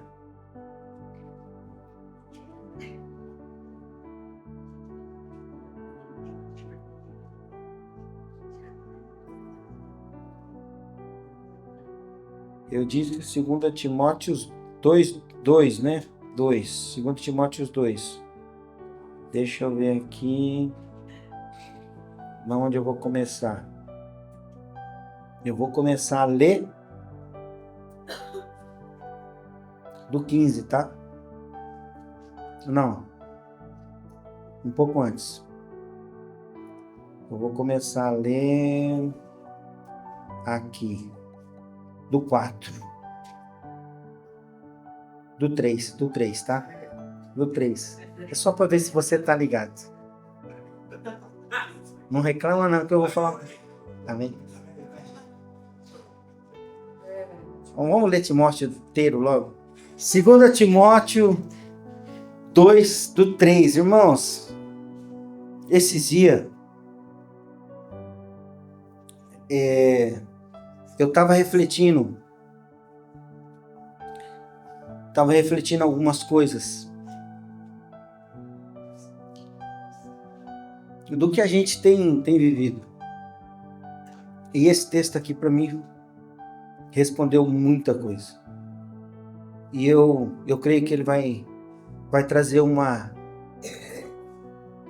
Eu disse 2 Timóteo 2, né? 2. 2 Timóteo 2. Deixa eu ver aqui. Onde eu vou começar? Eu vou começar a ler do 15, tá? Não. Um pouco antes. Eu vou começar a ler aqui. Do 4. Do 3, tá? Do 3. É só para ver se você tá ligado. Não reclama não que eu vou falar. Amém? Vamos ler Timóteo inteiro logo. 2 Timóteo 2, do 3. Irmãos, esses dias eu estava refletindo algumas coisas do que a gente tem vivido. E esse texto aqui para mim respondeu muita coisa. E eu creio que ele vai trazer uma...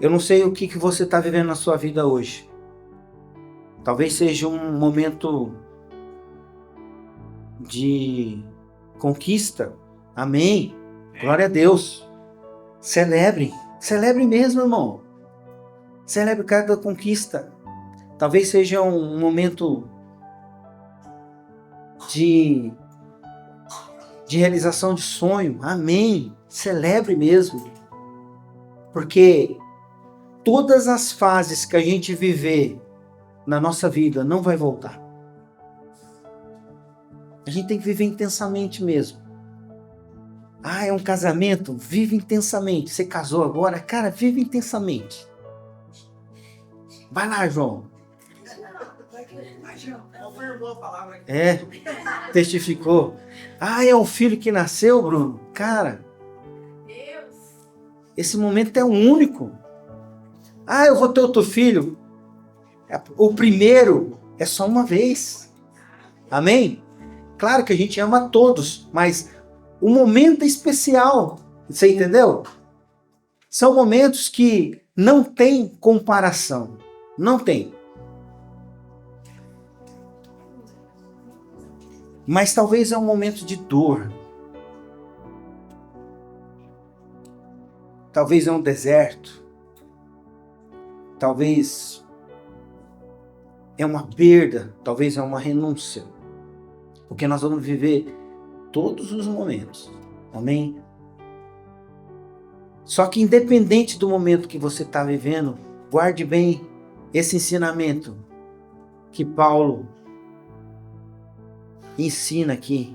Eu não sei o que você está vivendo na sua vida hoje. Talvez seja um momento de conquista. Amém. Glória a Deus. Celebre. Celebre mesmo, irmão. Celebre cada conquista. Talvez seja um momento de realização de sonho. Amém. Celebre mesmo. Porque todas as fases que a gente viver na nossa vida não vai voltar. A gente tem que viver intensamente mesmo. Ah, é um casamento? Vive intensamente. Você casou agora? Cara, vive intensamente. Vai lá, João. Testificou. Ah, é um filho que nasceu, Bruno? Cara, esse momento é único. Ah, eu vou ter outro filho. O primeiro é só uma vez. Amém? Claro que a gente ama todos, mas o momento é especial. Você entendeu? São momentos que não tem comparação. Não tem. Mas talvez é um momento de dor. Talvez é um deserto. Talvez é uma perda. Talvez é uma renúncia. Porque nós vamos viver todos os momentos. Amém? Só que independente do momento que você está vivendo, guarde bem esse ensinamento que Paulo ensina aqui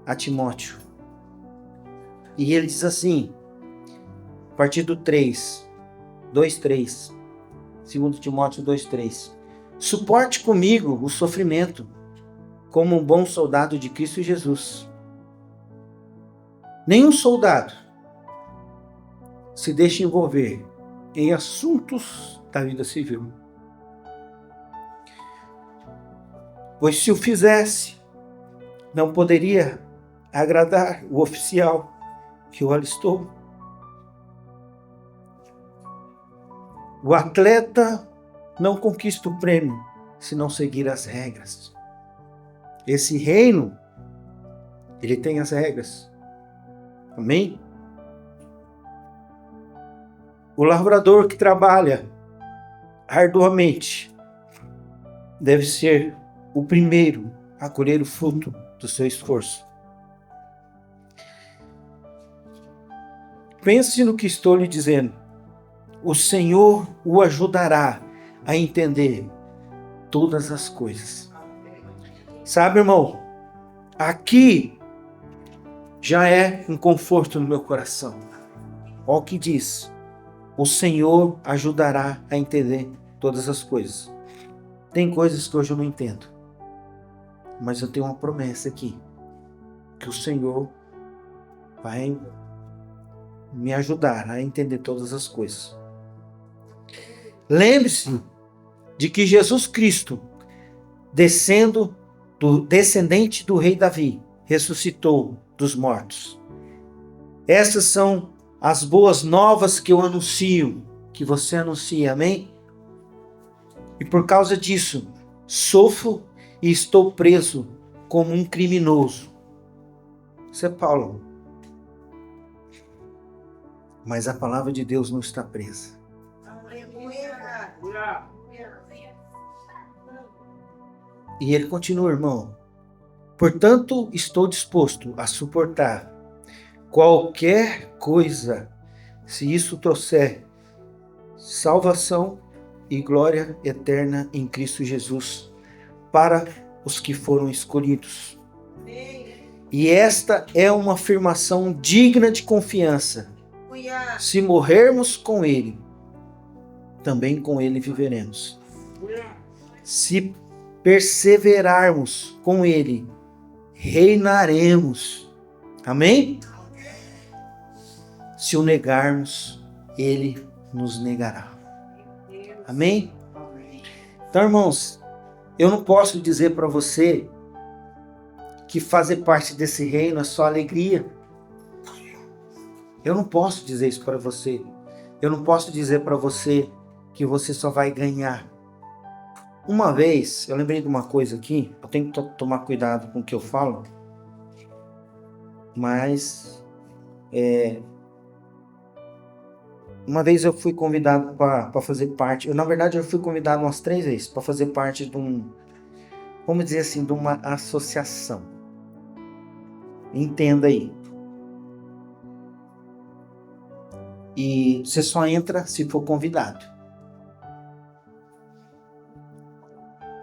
a Timóteo. E ele diz assim, a partir do 3, 2:3, 2 Timóteo 2:3. Suporte comigo o sofrimento, como um bom soldado de Cristo Jesus. Nenhum soldado se deixa envolver em assuntos da vida civil. Pois se o fizesse, não poderia agradar o oficial que o alistou. O atleta não conquista o prêmio se não seguir as regras. Esse reino, ele tem as regras. Amém? O lavrador que trabalha arduamente deve ser o primeiro a colher o fruto do seu esforço. Pense no que estou lhe dizendo. O Senhor o ajudará a entender todas as coisas. Sabe, irmão, aqui já é um conforto no meu coração. Olha o que diz. O Senhor ajudará a entender todas as coisas. Tem coisas que hoje eu não entendo. Mas eu tenho uma promessa aqui. Que o Senhor vai me ajudar a entender todas as coisas. Lembre-se de que Jesus Cristo, descendente do rei Davi, ressuscitou dos mortos. Essas são as boas novas que eu anuncio, que você anuncia, amém? E por causa disso, sofro e estou preso como um criminoso. Isso é Paulo. Mas a palavra de Deus não está presa. E ele continua, irmão. Portanto, estou disposto a suportar qualquer coisa, se isso trouxer salvação e glória eterna em Cristo Jesus, para os que foram escolhidos. E esta é uma afirmação digna de confiança. Se morrermos com Ele, também com Ele viveremos. Se perseverarmos com Ele, reinaremos. Amém? Se o negarmos, Ele nos negará. Amém? Então, irmãos, eu não posso dizer para você que fazer parte desse reino é só alegria. Eu não posso dizer isso para você. Eu não posso dizer para você que você só vai ganhar. Uma vez, eu lembrei de uma coisa aqui, eu tenho que tomar cuidado com o que eu falo, mas uma vez eu fui convidado para fazer parte, na verdade eu fui convidado umas 3 vezes para fazer parte de vamos dizer assim, de uma associação. Entenda aí. E você só entra se for convidado.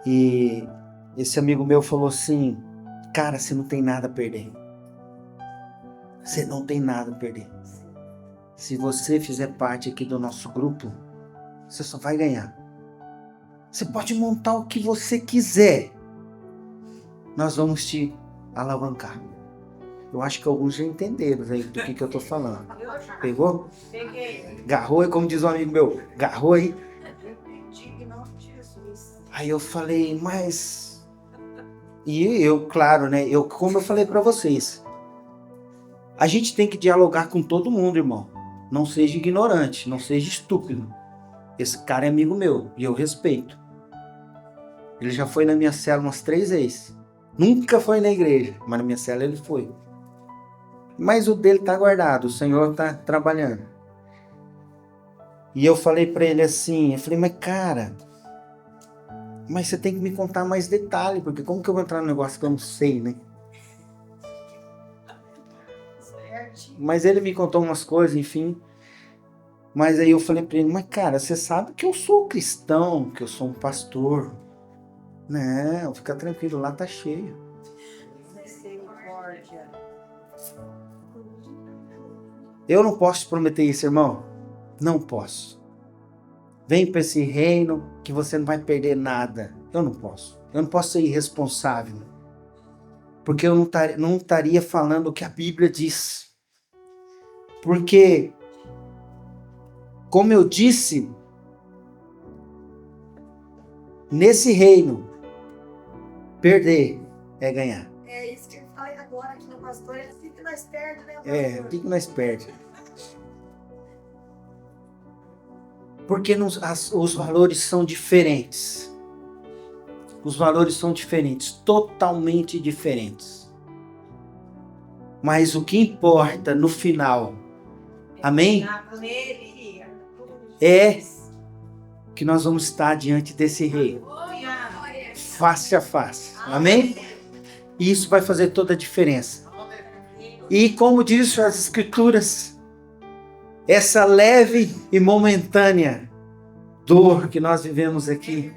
E esse amigo meu falou assim: cara, você não tem nada a perder. Você não tem nada a perder. Se você fizer parte aqui do nosso grupo, você só vai ganhar. Você pode montar o que você quiser. Nós vamos te alavancar. Eu acho que alguns já entenderam aí do que eu tô falando. Pegou? Peguei. Garrou aí, como diz um amigo meu. Garrou aí. Aí eu falei, mas... E eu, claro, né? Como eu falei pra vocês. A gente tem que dialogar com todo mundo, irmão. Não seja ignorante, não seja estúpido. Esse cara é amigo meu e eu respeito. Ele já foi na minha cela umas 3 vezes. Nunca foi na igreja, mas na minha cela ele foi. Mas o dele tá guardado, o Senhor tá trabalhando. E eu falei pra ele assim, eu falei, mas cara, mas você tem que me contar mais detalhe, porque como que eu vou entrar no negócio que eu não sei, né? Mas ele me contou umas coisas, enfim. Mas aí eu falei pra ele, mas cara, você sabe que eu sou cristão, que eu sou um pastor. Não, fica tranquilo, lá tá cheio. Eu não posso te prometer isso, irmão. Não posso. Vem para esse reino que você não vai perder nada. Eu não posso. Eu não posso ser irresponsável. Porque eu não estaria falando o que a Bíblia diz. Porque, como eu disse, nesse reino, perder é ganhar. É isso que eu falei agora aqui no pastor, ele fica mais perto, né? Pastor? Fica mais perto. Porque os valores são diferentes. Os valores são diferentes, totalmente diferentes. Mas o que importa no final, amém? É que nós vamos estar diante desse rei, face a face, amém? E isso vai fazer toda a diferença. E como diz as Escrituras, essa leve e momentânea dor que nós vivemos aqui,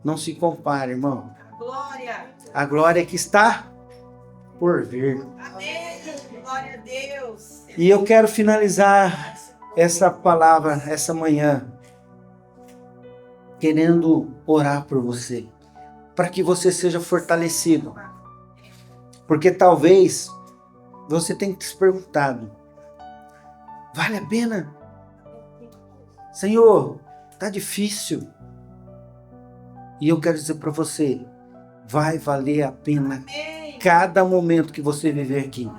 não se compara, irmão. A glória que está por vir. Amém. Glória a Deus. E eu quero finalizar essa palavra, essa manhã, querendo orar por você, para que você seja fortalecido. Porque talvez você tenha se perguntado, vale a pena? Senhor, tá difícil. E eu quero dizer para você, vai valer a pena. Amém. Cada momento que você viver aqui.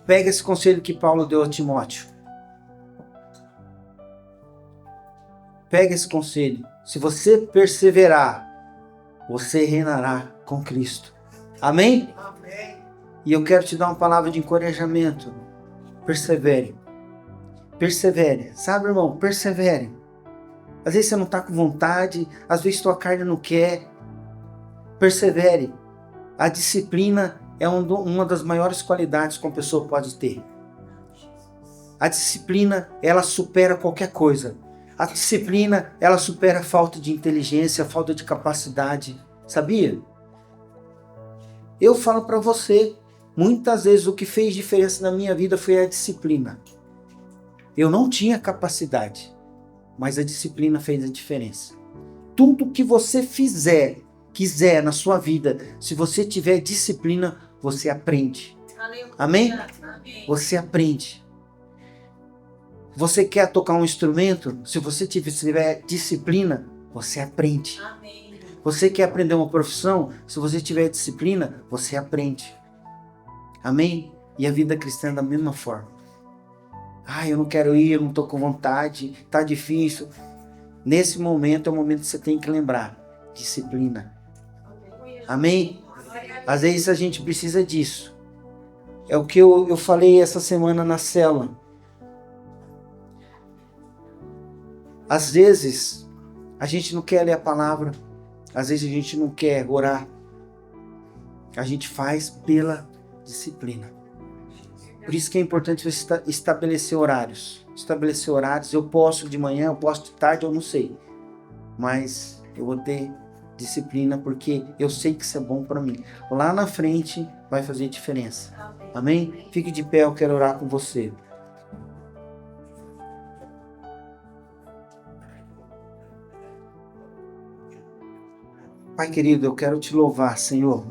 Pega esse conselho que Paulo deu a Timóteo. Pega esse conselho. Se você perseverar, você reinará com Cristo. Amém? Amém. E eu quero te dar uma palavra de encorajamento. Persevere. Persevere. Sabe, irmão? Persevere. Às vezes você não está com vontade, às vezes tua carne não quer. Persevere. A disciplina é uma das maiores qualidades que uma pessoa pode ter. A disciplina, ela supera qualquer coisa. A disciplina, ela supera a falta de inteligência, a falta de capacidade. Sabia? Eu falo para você, muitas vezes o que fez diferença na minha vida foi a disciplina. Eu não tinha capacidade, mas a disciplina fez a diferença. Tudo que você quiser na sua vida, se você tiver disciplina, você aprende. Amém? Você aprende. Você quer tocar um instrumento? Se você tiver disciplina, você aprende. Você quer aprender uma profissão? Se você tiver disciplina, você aprende. Amém? E a vida cristã é da mesma forma. Eu não quero ir, eu não estou com vontade, está difícil. Nesse momento é o momento que você tem que lembrar. Disciplina. Amém? Às vezes a gente precisa disso. É o que eu falei essa semana na célula. Às vezes a gente não quer ler a palavra. Às vezes a gente não quer orar. A gente faz pela disciplina. Por isso que é importante você estabelecer horários. Estabelecer horários. Eu posso de manhã, eu posso de tarde, eu não sei. Mas eu vou ter disciplina porque eu sei que isso é bom para mim. Lá na frente vai fazer diferença. Amém? Fique de pé, eu quero orar com você. Pai querido, eu quero te louvar, Senhor.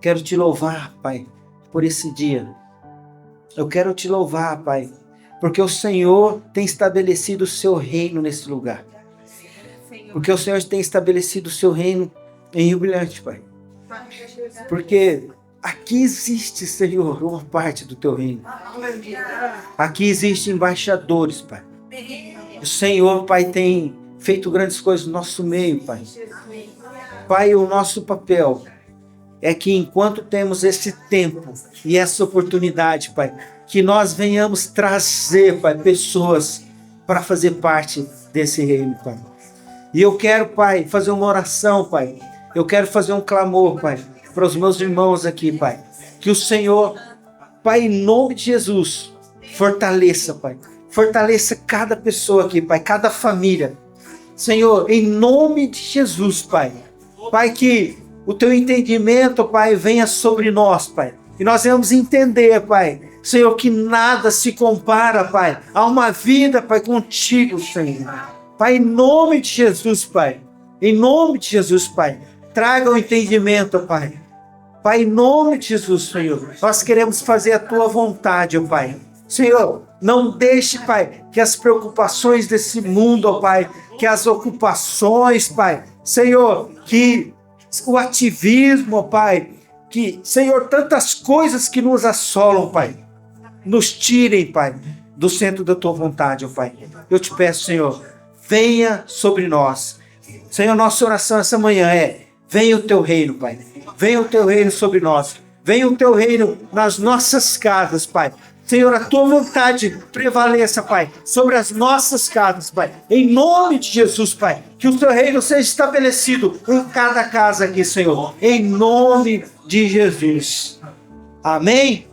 Quero te louvar, Pai, por esse dia. Eu quero te louvar, Pai, porque o Senhor tem estabelecido o seu reino nesse lugar. Porque o Senhor tem estabelecido o seu reino em Rio Brilhante, Pai. Porque aqui existe, Senhor, uma parte do teu reino. Aqui existem embaixadores, Pai. O Senhor, Pai, tem feito grandes coisas no nosso meio, Pai. Pai, o nosso papel é que enquanto temos esse tempo e essa oportunidade, Pai, que nós venhamos trazer, Pai, pessoas para fazer parte desse reino, Pai. E eu quero, Pai, fazer uma oração, Pai. Eu quero fazer um clamor, Pai, para os meus irmãos aqui, Pai. Que o Senhor, Pai, em nome de Jesus, fortaleça, Pai. Fortaleça cada pessoa aqui, Pai, cada família. Senhor, em nome de Jesus, Pai. Pai, que o teu entendimento, Pai, venha sobre nós, Pai. E nós vamos entender, Pai, Senhor, que nada se compara, Pai, a uma vida, Pai, contigo, Senhor. Pai, em nome de Jesus, Pai. Em nome de Jesus, Pai. Traga o entendimento, Pai. Pai, em nome de Jesus, Senhor. Nós queremos fazer a tua vontade, ó Pai. Senhor, não deixe, Pai, que as preocupações desse mundo, ó Pai, que as ocupações, Pai, Senhor, que o ativismo, ó Pai, que, Senhor, tantas coisas que nos assolam, Pai, nos tirem, Pai, do centro da tua vontade, ó Pai. Eu te peço, Senhor, venha sobre nós. Senhor, nossa oração essa manhã é: venha o teu reino, Pai. Venha o teu reino sobre nós. Venha o teu reino nas nossas casas, Pai. Senhor, a tua vontade prevaleça, Pai, sobre as nossas casas, Pai. Em nome de Jesus, Pai. Que o teu reino seja estabelecido em cada casa aqui, Senhor. Em nome de Jesus. Amém?